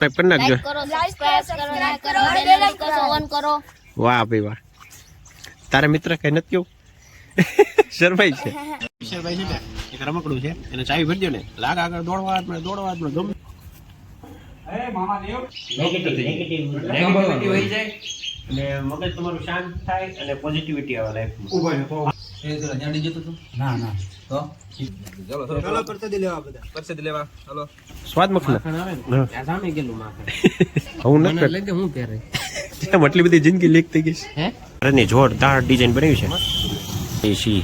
कर नाखजो वाह भाई वाह तारा मित्र कई नथी केवुं शरमाई छे વિશાલભાઈ છે એક રમકડું છે એને ચાવી ભરી દો ને લાગ આગળ દોડવા આપણે ગમે એ મામા દેવ નેગેટિવ હોઈ જાય અને મગજ તમારું શાંત થાય અને પોઝિટિવિટી આવે લાઈફમાં ઉભો ને તો એ તો જાડી જતો તો ના તો ચાલો પરસેદી લેવા હાલો સ્વાદ મખના આ સામે ગેલું માખણ હું ન લાગે હું પહેરે એટલી બધી જિંદગી લીક થઈ ગઈ હે અરે જોરદાર ડિઝાઇન બનાવ્યું છે એસી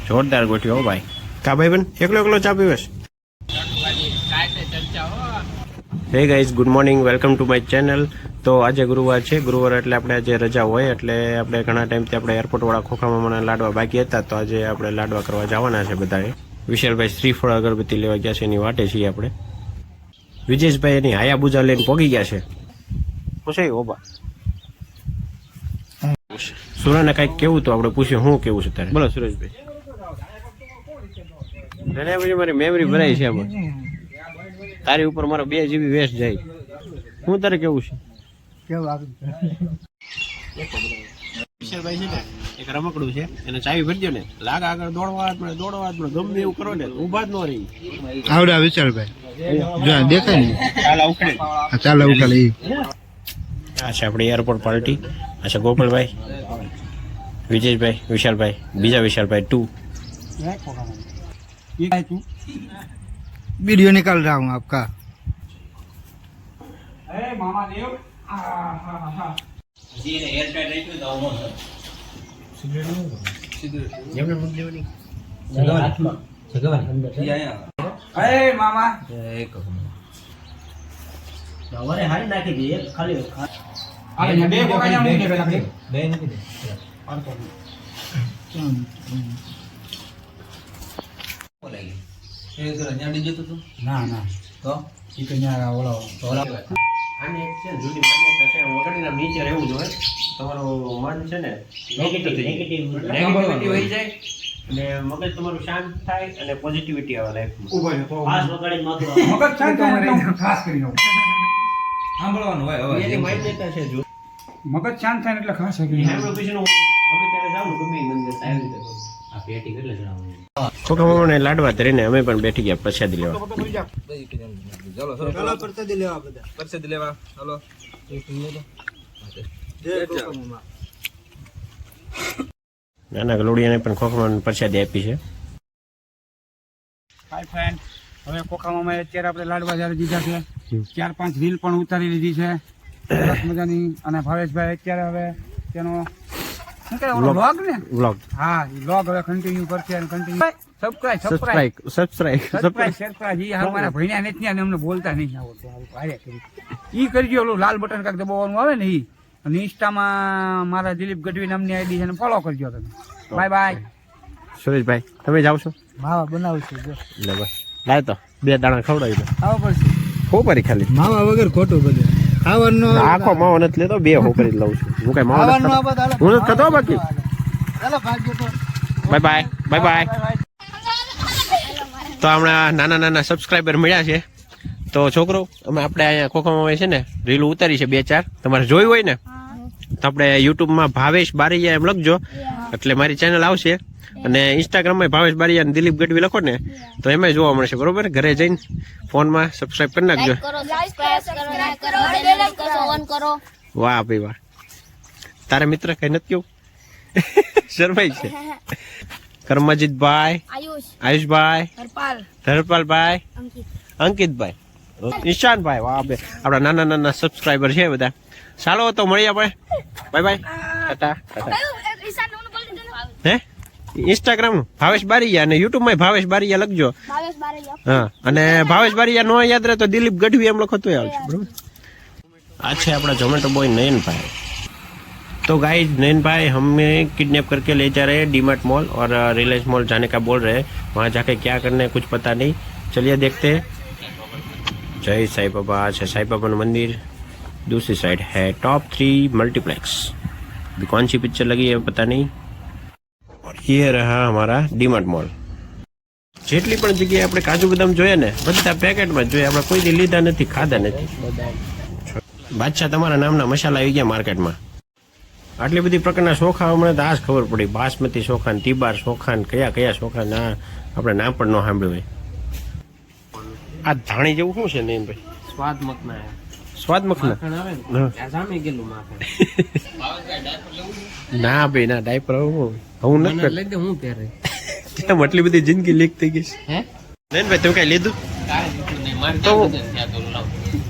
જોરદાર ગોઠવ્યો હો ભાઈ કા ભાઈ બન એકલો ચા પીવેશ hey guys good morning welcome to my channel તો આજે ગુરુવાર છે ગુરુવાર એટલે આપણે આજે રજા હોય એટલે આપણે ઘણા ટાઈમથી આપણે એરપોર્ટ વાળા ખોખા મામાના લાડવા બાકી હતા તો આજે આપણે લાડવા કરવા જવાના છે બધાએ વિશાલભાઈ શ્રીફળ અગરબત્તી લેવા ગયા છે એની વાટે છીએ આપણે વિજેશભાઈ એની હાયાબુજા લઈને પોગી ગયા છે શું છે ઓબા સુરાને કઈક કેવું તો આપણે પૂછ્યું શું કેવું છે તારે બોલો સુરેશભાઈ પછી મારી મેમરી ભરાઈ છે આમાં તારી ઉપર મારો 2 GB વેસ્ટ જાય હું તારે કેવું છે વિશાલભાઈ છે ને એક રમકડું છે એને ચાવી ભરી દો ને લાગ આગળ દોડવા ગમે એવું કરો ને ઊભા જ ન રહી આવડા વિશાલભાઈ જો દેખાય ને ચાલ ઉખાલે આ છે આપણી એરપોર્ટ પાર્ટી આ છે ગોપાલભાઈ વિજયભાઈ વિશાલભાઈ બીજા વિશાલભાઈ 2 वीडियो निकाल रहा हूँ आपका अरे मामा देव अरे मामा ના તો ઈ તો ન્યા ઓલો આને એક છે જૂની માન્યતા છે વગડીના નીચે રહેવું જોઈએ તમારું મન છે ને નેગેટિવ હોઈ જાય અને મગજ તમારું શાંત થાય અને પોઝિટિવિટી આવે લાઈફમાં ઉભો ને તો ખાસ વગડીને માથું મગજ શાંત થાય ખાસ કરી દો સાંભળવાનું હોય હવે એની માન્યતા છે જો મગજ શાંત થાય એટલે ખાસ કરી હેમરો પીછનો ગમે ત્યારે જાવ ગમે મંદિર આવી રીતે કરો આ પેટી કેટલે જણાવું ખોખા મામાને લાડવા ધરીને અમે પણ બેઠી ગયા પ્રસાદી લેવા ચાલો પરસેદી લેવા હાલો નાના ગલોડિયાને પણ ખોખા મામાને પ્રસાદી આપી છે હાય ફ્રેન્ડ હવે કોખા મામાએ અત્યારે આપણે લાડવા જ્યારે દીધા છે 4-5 રીલ પણ ઉતારી લીધી છે સરસ મજાની અને ભાવેશભાઈ અત્યારે હવે તેનો શું કે વ્લોગ ને વ્લોગ હા એ વ્લોગ હવે કન્ટિન્યુ કરશે અને કન્ટિન્યુ સબસ્ક્રાઇબ ઈ અમારા ભણ્યા નથી અને અમને બોલતા નહીં આવડતું ભારે કરી ઈ કરજો ઓલું લાલ બટન કાક દબાવવાનું આવે ને ઈ અને ઇન્સ્ટામાં મારા દિલીપ ગઢવી નામની આઈડી છે ને ફોલો કરજો તમે બાય બાય સુરેશભાઈ તમે જાવ છો માવા બનાવું છું જો લે બસ લાય તો 2 દાણા ખવડાવી દો આવો પડશે હોપરી ખાલી માવા વગર ખોટું બધું ખાવાનો આખો માવો નથી લેતો 2 હોપરી લઉં છું હું કઈ માવો નથી હું નથી ખાતો બાકી ચાલો ભાગજો તો બાય બાય તો હમણાં નાના સબસ્ક્રાઈબર મળ્યા છે તો છોકરો અમે આપણે અહીંયા ખોખામાં છે ને રીલ ઉતારી છે 2-4 તમારે જોઈ હોય ને તો આપણે યુટ્યુબમાં ભાવેશ બારૈયા એમ લખજો એટલે મારી ચેનલ આવશે અને ઇન્સ્ટાગ્રામમાં ભાવેશ બારૈયા અને દિલીપ ગઢવી લખો ને તો એમાં જોવા મળશે બરોબર ઘરે જઈને ફોનમાં સબસ્ક્રાઈબ કરી નાખજો વાહ ભાઈ વાહ તારા મિત્ર કઈ નથી કેવું શરમાઈ છે કરમજીતભાઈ આયુષભાઈ ધરપાલભાઈ અંકિતભાઈ ઈશાનભાઈ વાહ બે આપણા નાના સબસ્ક્રાઈબર છે બધા ચાલો તો મળીએ આપણે બાય ટાટા હે ઇન્સ્ટાગ્રામ ભાવેશ બારૈયા અને યુટ્યુબમાં ભાવેશ બારૈયા લખજો હા અને ભાવેશ બારૈયા નો યાદ રહે તો દિલીપ ગઢવી એમ લખો તો આવશે બરોબર આ છે આપણા ઝોમેટો બોય નયનભાઈ तो गाइस नैन भाई हमें किडनैप करके ले जा रहे हैं डीमार्ट मॉल और रिलायंस मॉल जाने का बोल रहे हैं वहाँ जाके क्या करना है कुछ पता नहीं चलिए देखते हैं जय साईं बाबा अच्छा साईं बाबा मंदिर दूसरी साइड है टॉप 3 मल्टीप्लेक्स अभी कौन सी पिक्चर लगी है पता नहीं और ये रहा हमारा डीमार्ट मॉल જેટલી પણ જગ્યાએ આપણે કાજુ બદામ જોઈએ ને બધા પેકેટમાં જ જોઈએ, આપણે કોઈ દી લીધા નથી, ખાધા નથી. બાદશાહ તમારા નામના મસાલા આવી ગયા માર્કેટમાં. આટલી બધી પ્રકારના ચોખા હમણાં તો આ જ ખબર પડી, બાસમતી ચોખા ને તીબાર ચોખા ને કયા કયા ચોખા ના આપણે નામ પણ ન સાંભળ્યું હોય. આ ધાણી જેવું શું છે નયનભાઈ? સ્વાદ મખના સ્વાદ મખના ના ભાઈ ના ડાયપર હું નથી લઈ દે હું પહેરે કેમ આટલી બધી જિંદગી લીક થઈ ગઈ છે? હે નયનભાઈ તમે કઈ લીધું કાંઈ લીધું નહીં મારે તો- ક્યાં બધે ત્યાં તો લાવ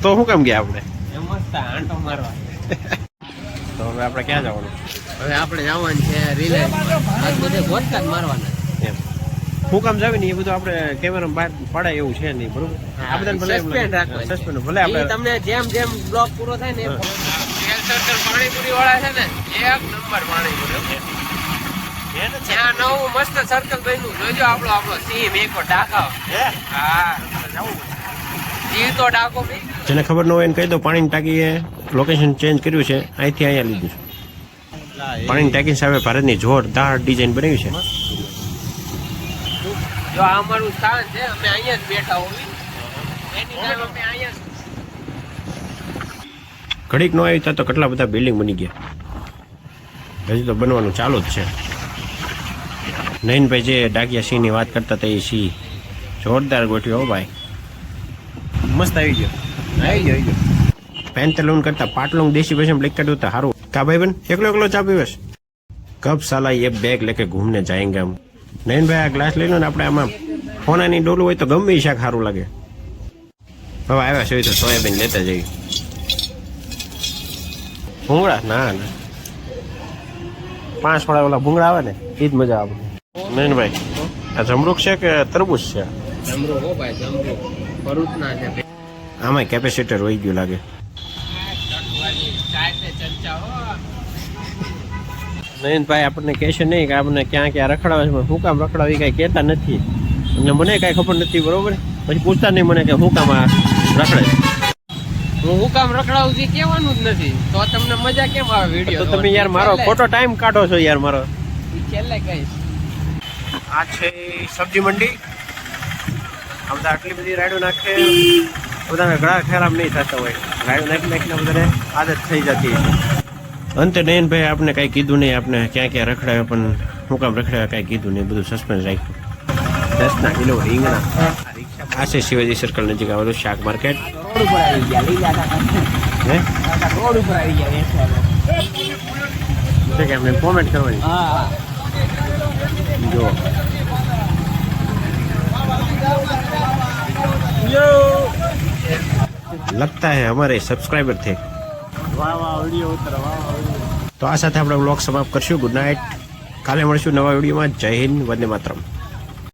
તો શું કામ ગયા આપણે? એમ મસ્ત આંટો મારવા તો હવે આપણે ક્યાં જવાનું હવે આપણે જવાનું છે રિલે આજ બધે ગોતકા જ મારવાના એમ શું કામ જાવે ને એ બધું આપણે કેમેરા બહાર પડાય એવું છે નહીં, બરોબર? આ બધાને ભલે સસ્પેન્ડ રાખવાનું. સસ્પેન્ડ ભલે ઈ આપણે તમને જેમ જેમ બ્લોક પૂરો થાય ને તેલ સર્કલ પાણીપુરી વાળા છે ને એક નંબર પાણીપુરી ત્યાં નવું મસ્ત સર્કલ બન્યું જોજો આપણો સિંહ મેકો ડાકા હા સિંહ તો ડાકો બી જેને ખબર ન હોય એને કહી દો, પાણીની ટાંકીએ લોકેશન ચેન્જ કર્યું છે, અહીંથી અહીંયા લીધું છે. પાણીની ટાંકી સામે ભારતની જોરદાર ડિઝાઇન બનાવી છે. જો આ અમારું સ્થાન છે, અમે અહીંયા જ બેઠા હોવી એની ટાઈમ અમે અહીંયા જ ઘડીક ન આવી તો કેટલા બધા બિલ્ડિંગ બની ગયા, હજી તો બનવાનું ચાલુ જ છે. નયનભાઈ જે ડાકિયા સિંહની વાત કરતા હતા એ સિંહ જોરદાર ગોઠવ્યો હો ભાઈ, મસ્ત આવી ગયો. પેન્ટલુન કરતા પાટલું દેશી ભાષામાં લઈ કાઢ્યું તો સારું. કા ભાઈ બન એકલો એકલો ચા પીવેશ? કબ સાલા ये बैग लेके घूमने जाएंगे हम. નયનભાઈ આ ગ્લાસ લઈ લો ને, આપણે આમાં ફોનાની ડોલું હોય તો ગમે એ શાક સારું લાગે. હવે આવ્યા છે તો સોયાબીન લેતા જઈએ. ભૂંગળા ના ના 5 વાળા ઓલા ભૂંગળા આવે ને એ જ મજા આવે. નયનભાઈ આ જમરૂખ છે કે તરબૂચ છે? જમરૂ હો ભાઈ જમરૂ ભરૂચના છે આમાં કેપેસિટર વહી ગયું લાગે. નયનભાઈ આપણને કહેશે નહીં કે આપણને ક્યાં ક્યાં રખડાવે છે, શું કામ રખડાવી કાંઈ કહેતા નથી, અને મને કાંઈ ખબર નથી, બરોબર? પછી પૂછતા નહીં મને કે શું કામ આ રખડે. હું કામ રખડાવું છું કહેવાનું જ નથી તો તમને મજા કેમ આવે તો વિડીયો તમે યાર મારો ખોટો ટાઈમ કાઢો છો યાર મારો. છેલ્લે કહીશ આ છે સબ્જી મંડી. આ બધા આટલી બધી રાયડો નાખે, બધાને ઘણા ખરાબ નહીં થતા હોય, રાયડો નાખી નાખીને બધાને આદત થઈ જતી છે. અંતે નયનભાઈ આપણે કાંઈ કીધું નહીં, આપણે ક્યાં ક્યાં રખડાવ્યા પણ શું કામ રખડાવ્યા કાંઈ કીધું નહીં, બધું સસ્પેન્સ રાખ્યું. 10 કિલો રીંગણા. આ છે શિવાજી સર્કલ નજીક આવેલું શાક માર્કેટ. રોડ ઉપર આવી ગયા લઈ જતા હે રોડ ઉપર આવી ગયા વેચવા છે કે આપણે કોમેન્ટ કરવાની. હા જો लगता है हमारे सब्सक्राइबर थे. તો આ સાથે આપણે બ્લોગ સમાપ્ત કરશું. Good night. કાલે મળીશું નવા વિડીયોમાં. જય હિન્દ, વંદે માતરમ.